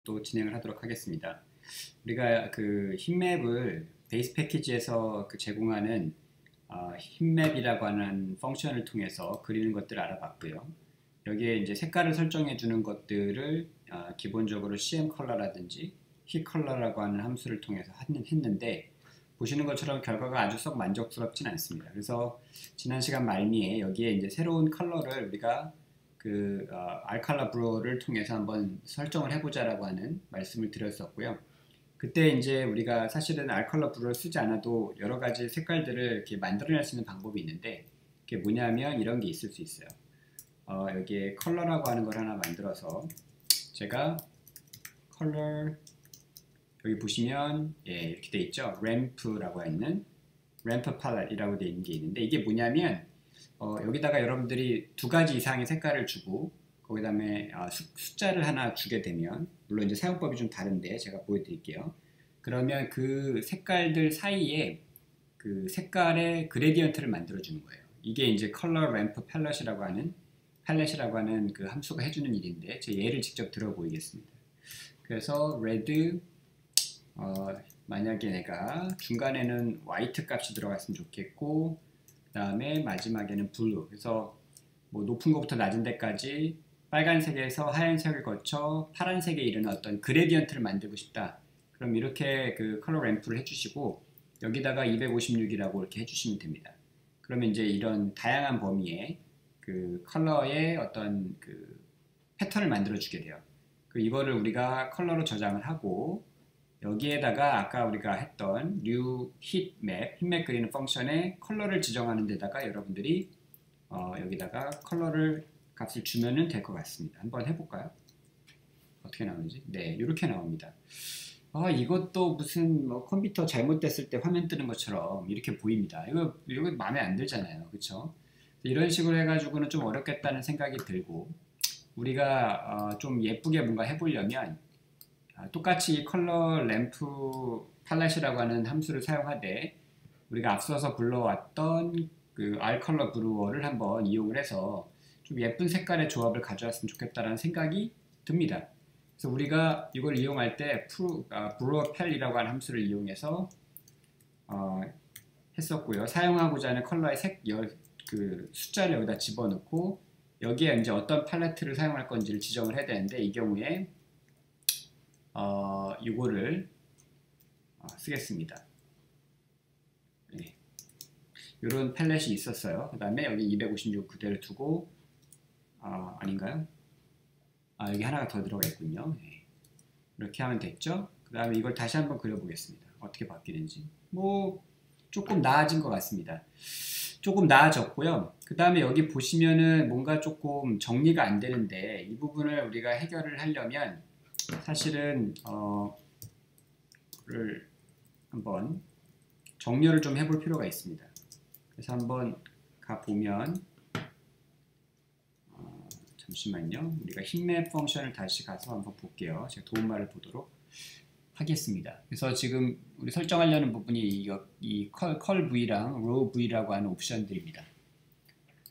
또 진행을 하도록 하겠습니다. 우리가 그 힙맵을 베이스 패키지에서 제공하는 힙맵이라고 하는 펑션을 통해서 그리는 것들을 알아봤고요. 여기에 이제 색깔을 설정해 주는 것들을 기본적으로 CM 컬러라든지 히 컬러라고 하는 함수를 통해서 했는데, 보시는 것처럼 결과가 아주 썩 만족스럽진 않습니다. 그래서 지난 시간 말미에 여기에 이제 새로운 컬러를 우리가 알칼라 브루어를 통해서 한번 설정을 해보자라고 하는 말씀을 드렸었고요. 그때 이제 우리가 사실은 알칼라 브루어를 쓰지 않아도 여러 가지 색깔들을 이렇게 만들어낼 수 있는 방법이 있는데, 그게 뭐냐면 이런 게 있을 수 있어요. 여기에 컬러라고 하는 걸 하나 만들어서, 제가 컬러, 여기 보시면 이렇게 돼 있죠. 램프라고 있는 램프 팔렛이라고 되어 있는 게 있는데, 이게 뭐냐면 여기다가 여러분들이 두 가지 이상의 색깔을 주고 거기다음에 숫자를 하나 주게 되면, 물론 이제 사용법이 좀 다른데 제가 보여드릴게요. 그러면 그 색깔들 사이에 그 색깔의 그레디언트를 만들어 주는 거예요. 이게 이제 컬러 램프 팔렛이라고 하는 그 함수가 해주는 일인데, 제 예를 직접 들어 보이겠습니다. 그래서 레드, 만약에 내가 중간에는 화이트 값이 들어갔으면 좋겠고, 그 다음에 마지막에는 블루, 그래서 뭐 높은 것부터 낮은 데까지 빨간색에서 하얀색을 거쳐 파란색에 이르는 어떤 그레디언트를 만들고 싶다. 그럼 이렇게 그 컬러 램프를 해주시고 여기다가 256이라고 이렇게 해주시면 됩니다. 그러면 이제 이런 다양한 범위의 그 컬러의 어떤 그 패턴을 만들어 주게 돼요. 이거를 우리가 컬러로 저장을 하고, 여기에다가 아까 우리가 했던 new 힙맵 그리는 펑션에 컬러를 지정하는 데다가 여러분들이 여기다가 컬러를 값을 주면은 될 것 같습니다. 한번 해볼까요? 어떻게 나오는지? 네, 이렇게 나옵니다. 이것도 무슨 뭐 컴퓨터 잘못됐을 때 화면 뜨는 것처럼 이렇게 보입니다. 이거 마음에 안 들잖아요, 그렇죠? 이런 식으로 해가지고는 좀 어렵겠다는 생각이 들고, 우리가 좀 예쁘게 뭔가 해보려면 똑같이 컬러 램프 팔렛이라고 하는 함수를 사용하되, 우리가 앞서서 불러왔던 그 알컬러 브루어를 한번 이용을 해서 좀 예쁜 색깔의 조합을 가져왔으면 좋겠다라는 생각이 듭니다. 그래서 우리가 이걸 이용할 때 브루어 펠이라고 하는 함수를 이용해서 했었고요. 사용하고자 하는 컬러의 그 숫자를 여기다 집어넣고 여기에 이제 어떤 팔레트를 사용할 건지를 지정을 해야 되는데, 이 경우에 이거를 쓰겠습니다. 네. 이런 팔렛이 있었어요. 그 다음에 여기 256 그대로 두고, 아닌가요? 여기 하나가 더 들어가 있군요. 네. 이렇게 하면 됐죠? 그 다음에 이걸 다시 한번 그려보겠습니다. 어떻게 바뀌는지. 뭐 조금 나아진 것 같습니다. 조금 나아졌고요. 그 다음에 여기 보시면은 뭔가 조금 정리가 안 되는데, 이 부분을 우리가 해결을 하려면 사실은 한번 정렬을 좀 해볼 필요가 있습니다. 그래서 한번 가보면, 잠시만요. 우리가 힙맵 펑션을 다시 가서 한번 볼게요. 제가 도움말을 보도록 하겠습니다. 그래서 지금 우리 설정하려는 부분이 이 컬 V랑 row V라고 하는 옵션들입니다.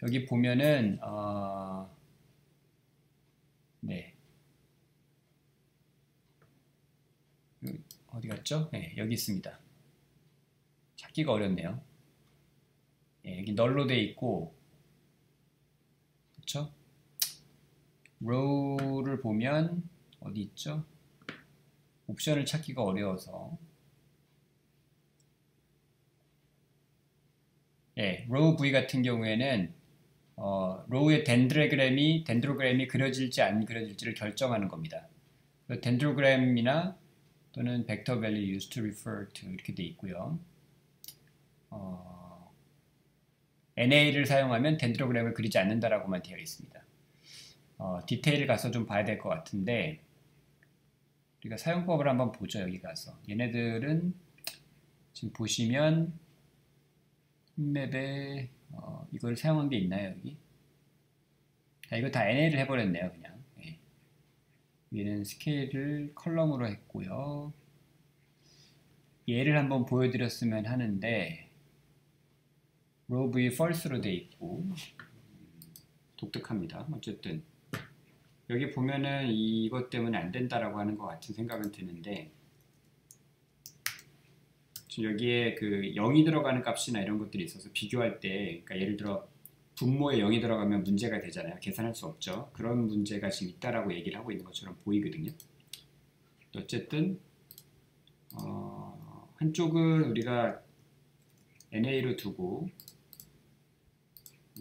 여기 보면은 네, 어디 갔죠? 네, 여기 있습니다. 찾기가 어렵네요. 네, 여기 널로 돼 있고, 그렇죠? row를 보면 어디 있죠? 옵션을 찾기가 어려워서, row V 같은 경우에는 row의 덴드로그램이 그려질지 안 그려질지를 결정하는 겁니다. 덴드로그램이나 또는 vector value used to refer to 이렇게 돼 있고요. NA를 사용하면 덴드로그램을 그리지 않는다라고만 되어 있습니다. 디테일을 가서 좀 봐야 될 것 같은데, 우리가 사용법을 한번 보죠. 여기 가서 얘네들은 지금 보시면 힙맵에 이걸 사용한 게 있나요? 여기? 이거 다 NA를 해버렸네요, 그냥. 얘는 스케일을 컬럼으로 했고요. 얘를 한번 보여드렸으면 하는데, row V false로 돼 있고 독특합니다. 어쨌든 여기 보면은 이것 때문에 안 된다라고 하는 것 같은 생각은 드는데, 지금 여기에 그 0이 들어가는 값이나 이런 것들이 있어서 비교할 때, 그러니까 예를 들어 분모에 0이 들어가면 문제가 되잖아요. 계산할 수 없죠. 그런 문제가 지금 있다라고 얘기를 하고 있는 것처럼 보이거든요. 어쨌든 한쪽은 우리가 NA로 두고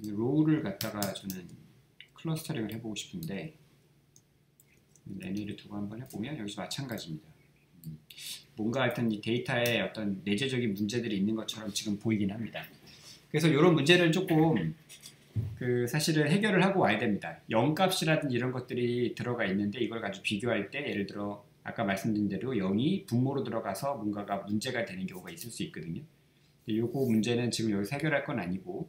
로우를 갖다가 저는 클러스터링을 해보고 싶은데, NA를 두고 한번 해보면 여기서 마찬가지입니다. 뭔가 하여튼 이 데이터에 어떤 내재적인 문제들이 있는 것처럼 지금 보이긴 합니다. 그래서 이런 문제를 조금 사실은 해결을 하고 와야 됩니다. 0값이라든지 이런 것들이 들어가 있는데 이걸 가지고 비교할 때 예를 들어 아까 말씀드린 대로 0이 분모로 들어가서 뭔가가 문제가 되는 경우가 있을 수 있거든요. 요거 문제는 지금 여기서 해결할 건 아니고,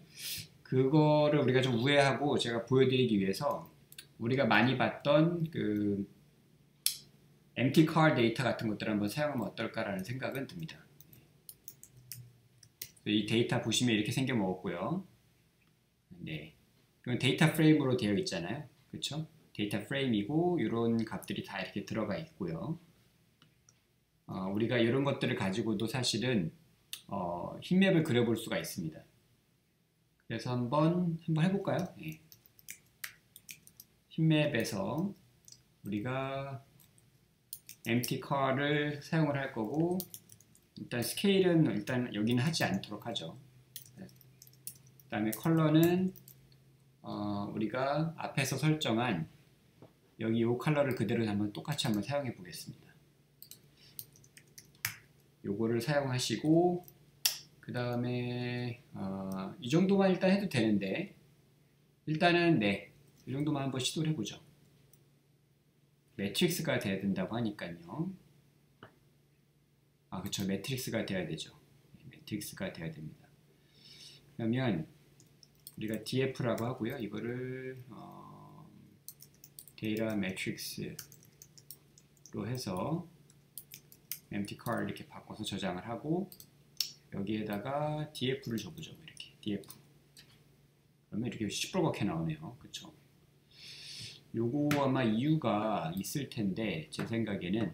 그거를 우리가 좀 우회하고 제가 보여드리기 위해서 우리가 많이 봤던 그 empty car 데이터 같은 것들을 한번 사용하면 어떨까라는 생각은 듭니다. 이 데이터 보시면 이렇게 생겨 먹었고요. 네, 이건 데이터 프레임으로 되어 있잖아요. 그렇죠? 데이터 프레임이고 이런 값들이 다 이렇게 들어가 있고요. 우리가 이런 것들을 가지고도 사실은 힙맵을 그려볼 수가 있습니다. 그래서 한번 해볼까요? 네. 힙맵에서 우리가 empty car를 사용을 할 거고, 일단 스케일은 일단 여기는 하지 않도록 하죠. 그 다음에 컬러는 우리가 앞에서 설정한 여기 이 컬러를 그대로 한번 똑같이 한번 사용해 보겠습니다. 요거를 사용하시고, 그 다음에 이 정도만 일단 해도 되는데, 일단은 네, 이 정도만 한번 시도를 해보죠. 매트릭스가 돼야 된다고 하니까요. 그쵸, 매트릭스가 돼야 되죠. 매트릭스가 돼야 됩니다. 그러면 우리가 df라고 하고요. 이거를 데이터 매트릭스로 해서 empty car 이렇게 바꿔서 저장을 하고, 여기에다가 df를 줘보죠. 이렇게 df. 그러면 이렇게 시뻘겋게 나오네요. 그쵸? 요거 아마 이유가 있을 텐데, 제 생각에는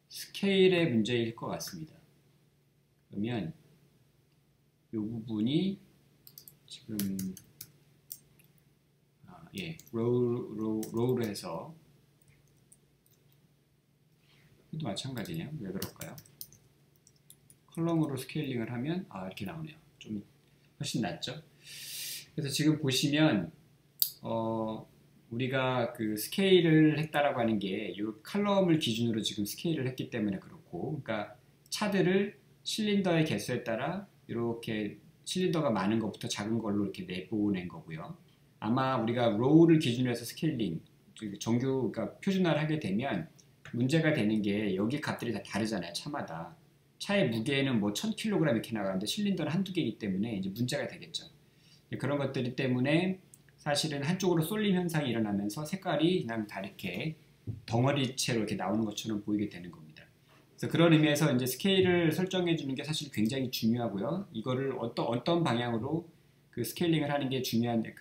스케일의 문제일 것 같습니다. 그러면 요 부분이 지금 로우로 해서, 이것도 마찬가지네요. 왜 그럴까요? 컬럼으로 스케일링을 하면 이렇게 나오네요. 좀 훨씬 낫죠? 그래서 지금 보시면 우리가 그 스케일을 했다라고 하는 게 이 칼럼을 기준으로 지금 스케일을 했기 때문에 그렇고, 그러니까 차들을 실린더의 개수에 따라 이렇게 실린더가 많은 것부터 작은 걸로 이렇게 내보낸 거고요. 아마 우리가 로우를 기준으로 해서 스케일링, 정규, 그러니까 표준화를 하게 되면 문제가 되는 게 여기 값들이 다 다르잖아요. 차마다. 차의 무게는 뭐 1000kg 이렇게 나가는데 실린더는 한두 개이기 때문에 이제 문제가 되겠죠. 그런 것들 때문에 사실은 한쪽으로 쏠림 현상이 일어나면서 색깔이 그냥 다 이렇게 덩어리채로 이렇게 나오는 것처럼 보이게 되는 겁니다. 그래서 그런 의미에서 이제 스케일을 설정해 주는 게 사실 굉장히 중요하고요. 이거를 어떤 방향으로 그 스케일링을 하는 게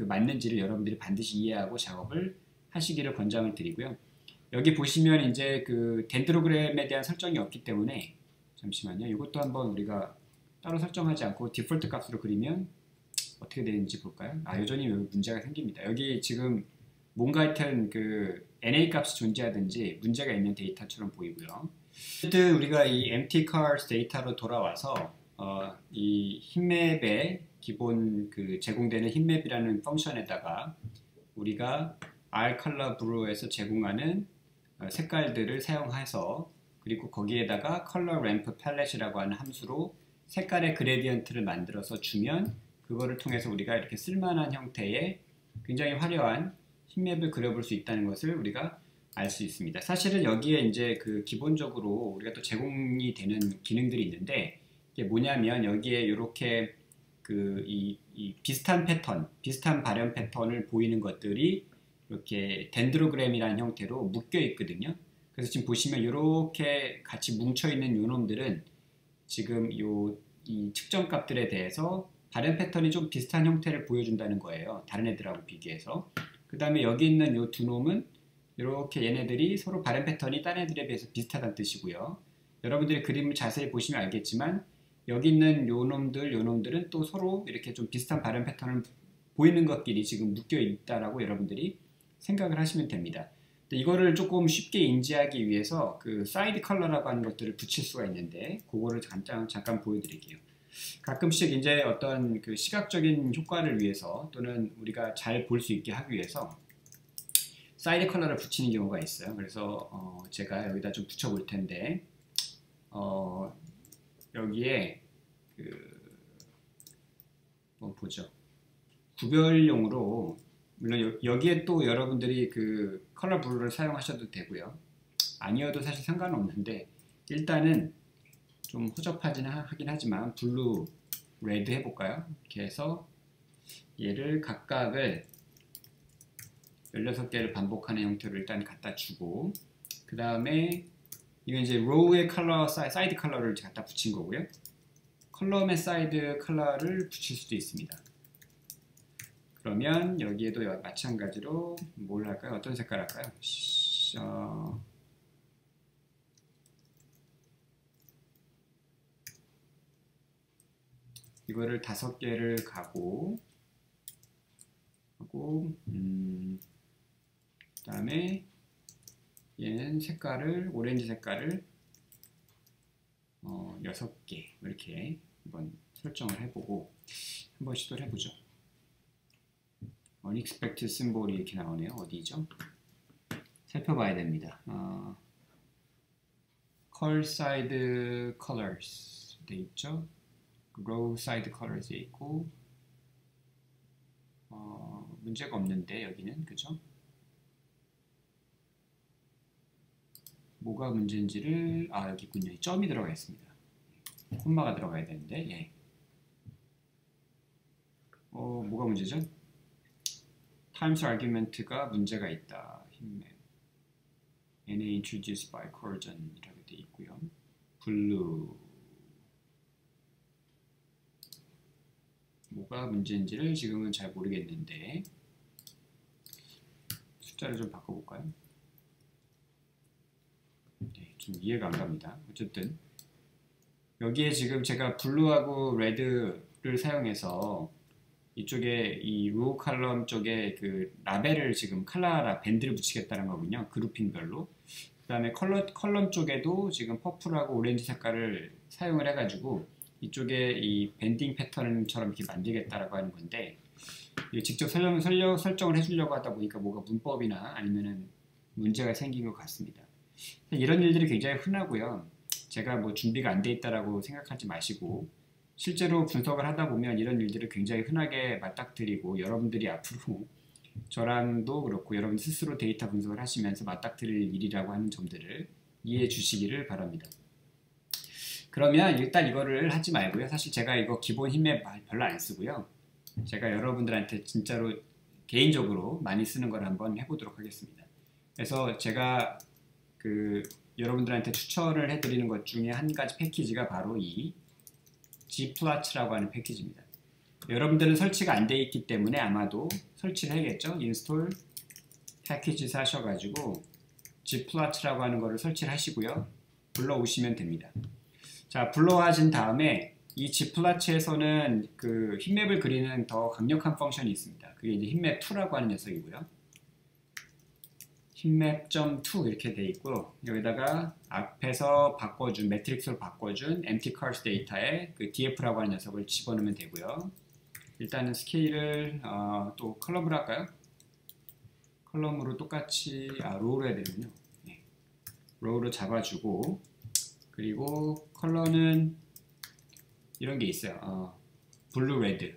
맞는지를 여러분들이 반드시 이해하고 작업을 하시기를 권장을 드리고요. 여기 보시면 이제 그 덴드로그램에 대한 설정이 없기 때문에, 잠시만요. 이것도 한번 우리가 따로 설정하지 않고 디폴트 값으로 그리면 어떻게 되는지 볼까요? 여전히 문제가 생깁니다. 여기 지금 뭔가 하여튼 그 NA 값이 존재하든지 문제가 있는 데이터처럼 보이고요. 어쨌든 우리가 이 empty cars 데이터로 돌아와서 이 힙맵에 기본 그 제공되는 힙맵이라는 펑션에다가 우리가 rcolor blue에서 제공하는 색깔들을 사용해서, 그리고 거기에다가 color ramp palette이라고 하는 함수로 색깔의 그레디언트를 만들어서 주면, 그거를 통해서 우리가 이렇게 쓸만한 형태의 굉장히 화려한 힙맵을 그려볼 수 있다는 것을 우리가 알 수 있습니다. 사실은 여기에 이제 그 기본적으로 우리가 또 제공이 되는 기능들이 있는데, 이게 뭐냐면 여기에 이렇게 그 이 비슷한 패턴, 비슷한 발현 패턴을 보이는 것들이 이렇게 덴드로그램이라는 형태로 묶여 있거든요. 그래서 지금 보시면 이렇게 같이 뭉쳐 있는 요놈들은 지금 이 측정 값들에 대해서 발현 패턴이 좀 비슷한 형태를 보여준다는 거예요. 다른 애들하고 비교해서. 그 다음에 여기 있는 이 두 놈은 이렇게 얘네들이 서로 발음 패턴이 딴 애들에 비해서 비슷하다는 뜻이고요. 여러분들이 그림을 자세히 보시면 알겠지만 여기 있는 요 놈들은 또 서로 이렇게 좀 비슷한 발음 패턴을 보이는 것끼리 지금 묶여 있다라고 여러분들이 생각을 하시면 됩니다. 이거를 조금 쉽게 인지하기 위해서 그 사이드 컬러라고 하는 것들을 붙일 수가 있는데 그거를 잠깐 보여드릴게요. 가끔씩 이제 어떤 그 시각적인 효과를 위해서 또는 우리가 잘 볼 수 있게 하기 위해서 사이드 컬러를 붙이는 경우가 있어요. 그래서 제가 여기다 좀 붙여 볼 텐데 여기에 한번 보죠. 구별용으로 물론 여기에 또 여러분들이 그 컬러 블루를 사용하셔도 되고요. 아니어도 사실 상관없는데 일단은 좀 허접하긴 하지만 블루, 레드 해볼까요? 이렇게 해서 얘를 각각을 16개를 반복하는 형태로 일단 갖다 주고 그 다음에 이건 이제 로우의 컬러, 사이드 컬러를 갖다 붙인 거고요. 컬럼의 사이드 컬러를 붙일 수도 있습니다. 그러면 여기에도 마찬가지로 뭘 할까요? 어떤 색깔 할까요? 이거를 5개를 하고 그 다음에 얘는 색깔을 오렌지 색깔을 6개 이렇게 한번 설정을 해보고 한번 시도를 해보죠. unexpected symbol이 이렇게 나오네요. 어디죠? 살펴봐야 됩니다. call side colors 돼 있죠. row side colors 돼 있고 문제가 없는데 여기는 그죠? 뭐가 문제인지를 여기 있군요. 점이 들어가 있습니다. 콤마가 들어가야 되는데 예. 뭐가 문제죠? times argument가 문제가 있다. NA introduced by Corjan 이라고 되어 있고요. blue 뭐가 문제인지를 지금은 잘 모르겠는데 숫자를 좀 바꿔볼까요? 네, 좀 이해가 안 갑니다. 어쨌든 여기에 지금 제가 블루하고 레드를 사용해서 이쪽에 이 로우 칼럼 쪽에 그 라벨을 지금 컬러 밴드를 붙이겠다는 거군요. 그룹핑별로. 그 다음에 컬럼 쪽에도 지금 퍼플하고 오렌지 색깔을 사용을 해가지고 이쪽에 이 밴딩 패턴처럼 이렇게 만들겠다라고 하는 건데 직접 설정을 해주려고 하다 보니까 뭐가 문법이나 아니면은 문제가 생긴 것 같습니다. 이런 일들이 굉장히 흔하고요. 제가 뭐 준비가 안 돼 있다라고 생각하지 마시고 실제로 분석을 하다 보면 이런 일들을 굉장히 흔하게 맞닥뜨리고 여러분들이 앞으로 저랑도 그렇고 여러분 스스로 데이터 분석을 하시면서 맞닥뜨릴 일이라고 하는 점들을 이해해 주시기를 바랍니다. 그러면 일단 이거를 하지 말고요. 사실 제가 이거 기본 힘맵 별로 안 쓰고요. 제가 여러분들한테 진짜로 개인적으로 많이 쓰는 걸 한번 해보도록 하겠습니다. 그래서 제가 여러분들한테 추천을 해드리는 것 중에 한 가지 패키지가 바로 이 gplot라고 하는 패키지입니다. 여러분들은 설치가 안 돼 있기 때문에 아마도 설치를 해야겠죠. 인스톨 패키지 사셔가지고 gplot라고 하는 거를 설치를 하시고요. 불러오시면 됩니다. 자, 불러하신 다음에 이 gplot에서는 그 힙맵을 그리는 더 강력한 펑션이 있습니다. 그게 이제 힙맵2라고 하는 녀석이고요. 힙맵.2 이렇게 돼 있고 여기다가 앞에서 바꿔준 매트릭스로 바꿔준 empty cars 데이터에 그 df라고 하는 녀석을 집어넣으면 되고요. 일단은 스케일을 또 컬럼으로 할까요? 컬럼으로 똑같이 로우로 해야 되는군요. 네. 로우로 잡아주고 그리고 컬러는 이런 게 있어요. 블루 레드,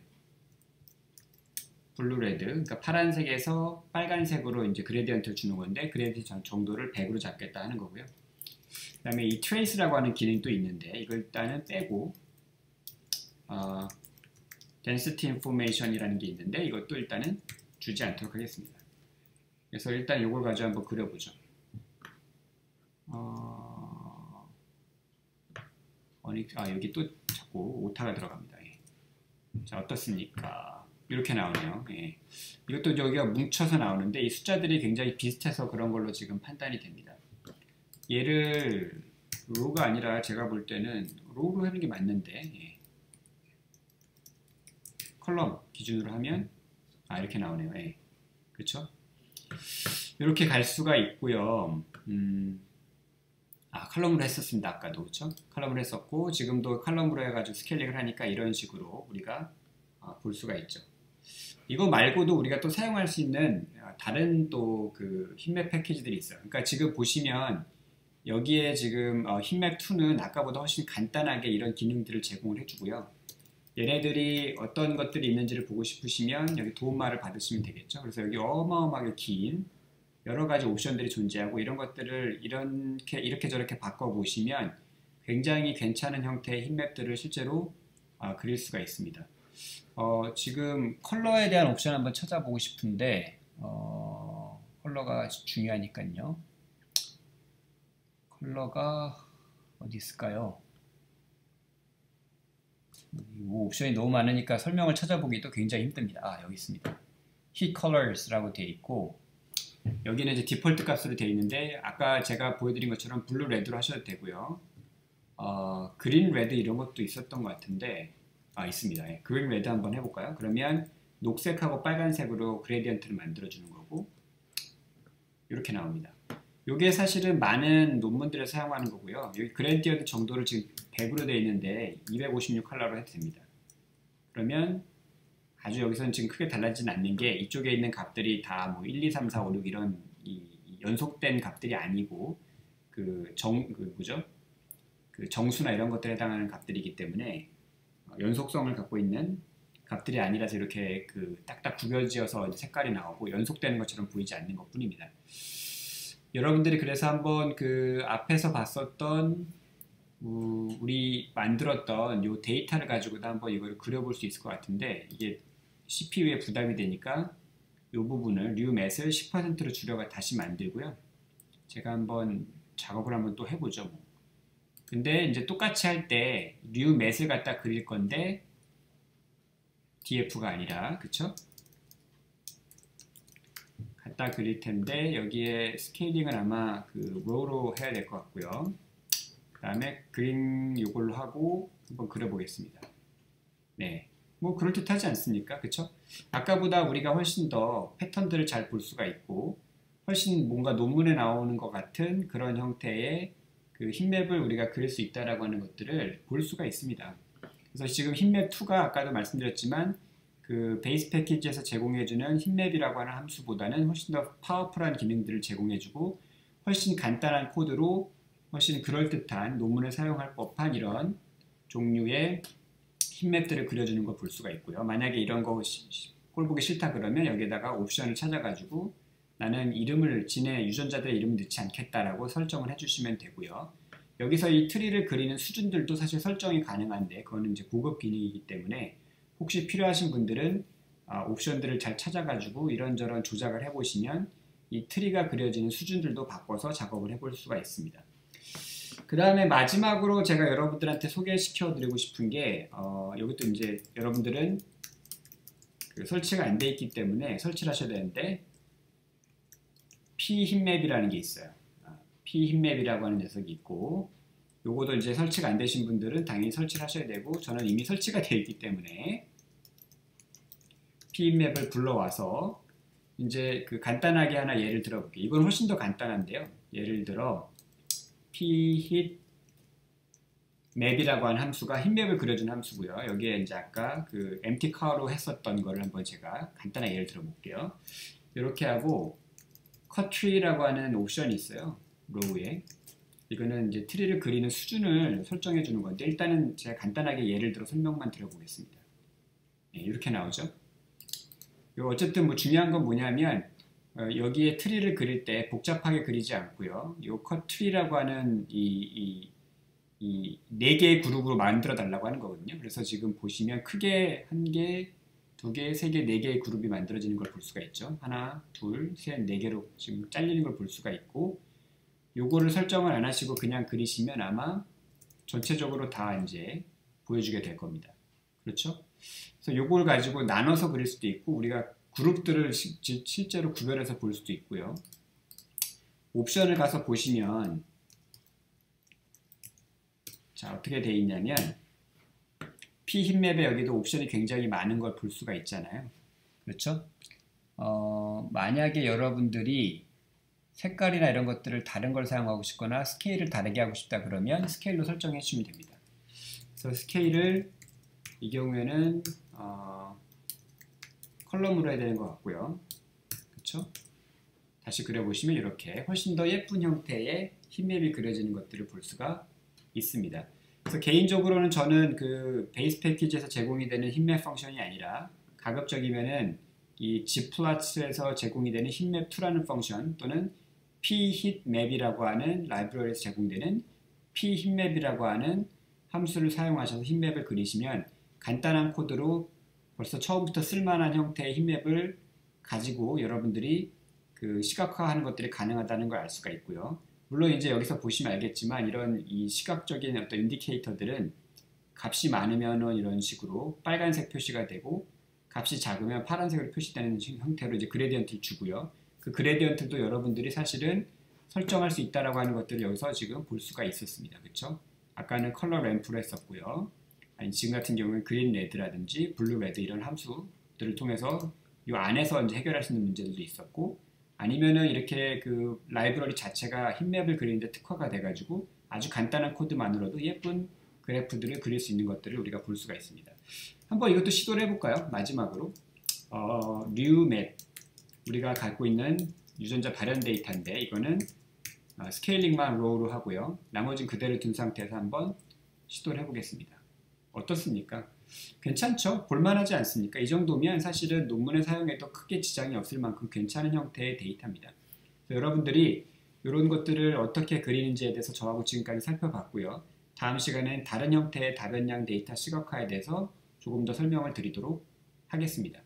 그러니까 파란색에서 빨간색으로 이제 그레디언트를 주는 건데 그레디언트 정도를 100으로 잡겠다 하는 거고요. 그 다음에 이 트레이스라고 하는 기능이 또 있는데 이걸 일단은 빼고 density information이라는 게 있는데 이것도 일단은 주지 않도록 하겠습니다. 그래서 일단 이걸 가지고 한번 그려보죠. 여기 또 자꾸 오타가 들어갑니다. 자, 어떻습니까? 이렇게 나오네요. 예. 이것도 여기가 뭉쳐서 나오는데 이 숫자들이 굉장히 비슷해서 그런 걸로 지금 판단이 됩니다. 얘를 로우가 아니라 제가 볼 때는 로우로 하는 게 맞는데 예. 컬럼 기준으로 하면 이렇게 나오네요. 예. 그렇죠? 이렇게 갈 수가 있고요. 컬럼으로 했었습니다. 아까도 그렇죠? 컬럼으로 했었고 지금도 컬럼으로 해가지고 스케일링을 하니까 이런 식으로 우리가 볼 수가 있죠. 이거 말고도 우리가 또 사용할 수 있는 다른 또 그 힙맵 패키지들이 있어요. 그러니까 지금 보시면 여기에 지금 힙맵2는 아까보다 훨씬 간단하게 이런 기능들을 제공을 해주고요. 얘네들이 어떤 것들이 있는지를 보고 싶으시면 여기 도움말을 받으시면 되겠죠. 그래서 여기 어마어마하게 긴 여러 가지 옵션들이 존재하고 이런 것들을 이렇게 저렇게 바꿔보시면 굉장히 괜찮은 형태의 힙맵들을 실제로 그릴 수가 있습니다. 지금 컬러에 대한 옵션 한번 찾아보고 싶은데 컬러가 중요하니까요. 컬러가 어디 있을까요? 옵션이 너무 많으니까 설명을 찾아보기도 굉장히 힘듭니다. 여기 있습니다. Heat Colors라고 되어 있고 여기는 이제 디폴트 값으로 되어 있는데 아까 제가 보여드린 것처럼 블루 레드로 하셔도 되고요. 그린 레드 이런 것도 있었던 것 같은데 있습니다. 예. 그린 레드 한번 해볼까요? 그러면 녹색하고 빨간색으로 그레디언트를 만들어주는 거고 이렇게 나옵니다. 이게 사실은 많은 논문들에 사용하는 거고요. 여기 그레디언트 정도를 지금 100으로 되어 있는데 256 컬러로 해도 됩니다. 그러면 아주 여기서는 지금 크게 달라지진 않는 게 이쪽에 있는 값들이 다 뭐 1, 2, 3, 4, 5, 6 이런 연속된 값들이 아니고 그 정수나 이런 것들에 해당하는 값들이기 때문에 연속성을 갖고 있는 값들이 아니라서 이렇게 딱딱 구겨지어서 색깔이 나오고 연속되는 것처럼 보이지 않는 것 뿐입니다. 여러분들이 그래서 한번 그 앞에서 봤었던 우리 만들었던 이 데이터를 가지고도 한번 이걸 그려볼 수 있을 것 같은데 이게 CPU에 부담이 되니까 이 부분을 뉴맷을 10%로 줄여가 다시 만들고요. 제가 한번 작업을 한번 또 해보죠. 근데 이제 똑같이 할 때 뉴맷을 갖다 그릴 건데 DF가 아니라 그쵸? 갖다 그릴 텐데 여기에 스케일링은 아마 그 로우로 해야 될 것 같고요. 그 다음에 그린 이걸로 하고 한번 그려보겠습니다. 네, 뭐 그럴듯하지 않습니까? 그쵸? 아까보다 우리가 훨씬 더 패턴들을 잘 볼 수가 있고 훨씬 뭔가 논문에 나오는 것 같은 그런 형태의 그 힙맵을 우리가 그릴 수 있다라고 하는 것들을 볼 수가 있습니다. 그래서 지금 힙맵2가 아까도 말씀드렸지만 그 베이스 패키지에서 제공해주는 힙맵이라고 하는 함수보다는 훨씬 더 파워풀한 기능들을 제공해주고 훨씬 간단한 코드로 훨씬 그럴듯한 논문에 사용할 법한 이런 종류의 힙맵들을 그려주는 걸 볼 수가 있고요. 만약에 이런 거 꼴 보기 싫다 그러면 여기에다가 옵션을 찾아가지고 나는 진의 유전자들의 이름을 넣지 않겠다라고 설정을 해주시면 되고요. 여기서 이 트리를 그리는 수준들도 사실 설정이 가능한데 그거는 이제 고급 기능이기 때문에 혹시 필요하신 분들은 옵션들을 잘 찾아가지고 이런저런 조작을 해보시면 이 트리가 그려지는 수준들도 바꿔서 작업을 해볼 수가 있습니다. 그 다음에 마지막으로 제가 여러분들한테 소개시켜 드리고 싶은 게 여기도 이제 여러분들은 그 설치가 안 돼 있기 때문에 설치를 하셔야 되는데 pHipmap이라는 게 있어요. pHipmap이라고 하는 녀석이 있고 요거도 이제 설치가 안 되신 분들은 당연히 설치를 하셔야 되고 저는 이미 설치가 되어 있기 때문에 pHipmap을 불러와서 이제 그 간단하게 하나 예를 들어볼게요. 이건 훨씬 더 간단한데요. 예를 들어 pHipmap이라고 하는 함수가 힙맵을 그려준 함수고요. 여기에 이제 아까 그 empty car로 했었던 거를 한번 제가 간단하게 예를 들어볼게요. 이렇게 하고 cut tree라고 하는 옵션이 있어요. 로우에. 이거는 이제 트리를 그리는 수준을 설정해 주는 건데 일단은 제가 간단하게 예를 들어 설명만 드려보겠습니다. 네, 이렇게 나오죠. 어쨌든 뭐 중요한 건 뭐냐면 여기에 트리를 그릴 때 복잡하게 그리지 않고요. 이 cut tree라고 하는 이 4개의 그룹으로 만들어 달라고 하는 거거든요. 그래서 지금 보시면 크게 1개, 2개, 3개, 4개의 그룹이 만들어지는 걸 볼 수가 있죠. 하나, 둘, 셋, 4개로 지금 잘리는 걸 볼 수가 있고 요거를 설정을 안 하시고 그냥 그리시면 아마 전체적으로 다 이제 보여주게 될 겁니다. 그렇죠? 그래서 요걸 가지고 나눠서 그릴 수도 있고 우리가 그룹들을 실제로 구별해서 볼 수도 있고요. 옵션을 가서 보시면 자 어떻게 돼 있냐면 P 힙맵에 여기도 옵션이 굉장히 많은 걸 볼 수가 있잖아요. 그렇죠? 만약에 여러분들이 색깔이나 이런 것들을 다른 걸 사용하고 싶거나 스케일을 다르게 하고 싶다 그러면 스케일로 설정해 주시면 됩니다. 그래서 스케일을 이 경우에는 컬럼으로 해야 되는 것 같고요. 그렇죠? 다시 그려보시면 이렇게 훨씬 더 예쁜 형태의 힙맵이 그려지는 것들을 볼 수가 있습니다. 그래서 개인적으로는 저는 그 베이스 패키지에서 제공이 되는 힙맵 펑션이 아니라 가급적이면은 이 gplots에서 제공이 되는 힙맵2라는 펑션 또는 pHitmap이라고 하는 라이브러리에서 제공되는 pHitmap이라고 하는 함수를 사용하셔서 힙맵을 그리시면 간단한 코드로 벌써 처음부터 쓸만한 형태의 힙맵을 가지고 여러분들이 그 시각화하는 것들이 가능하다는 걸 알 수가 있고요. 물론 이제 여기서 보시면 알겠지만 이런 이 시각적인 어떤 인디케이터들은 값이 많으면은 이런 식으로 빨간색 표시가 되고 값이 작으면 파란색으로 표시되는 형태로 이제 그레디언트를 주고요. 그 그레디언트도 여러분들이 사실은 설정할 수 있다라고 하는 것들을 여기서 지금 볼 수가 있었습니다. 그렇죠? 아까는 컬러 램프로 했었고요. 아니 지금 같은 경우는 그린 레드라든지 블루 레드 이런 함수들을 통해서 이 안에서 이제 해결할 수 있는 문제들도 있었고 아니면은 이렇게 그 라이브러리 자체가 힙맵을 그리는데 특화가 돼가지고 아주 간단한 코드만으로도 예쁜 그래프들을 그릴 수 있는 것들을 우리가 볼 수가 있습니다. 한번 이것도 시도를 해볼까요? 마지막으로 뉴맵 우리가 갖고 있는 유전자 발현 데이터인데 이거는 스케일링만 로우로 하고요. 나머지는 그대로 둔 상태에서 한번 시도를 해보겠습니다. 어떻습니까? 괜찮죠? 볼만하지 않습니까? 이 정도면 사실은 논문에 사용해도 크게 지장이 없을 만큼 괜찮은 형태의 데이터입니다. 여러분들이 이런 것들을 어떻게 그리는지에 대해서 저하고 지금까지 살펴봤고요. 다음 시간엔 다른 형태의 다변량 데이터 시각화에 대해서 조금 더 설명을 드리도록 하겠습니다.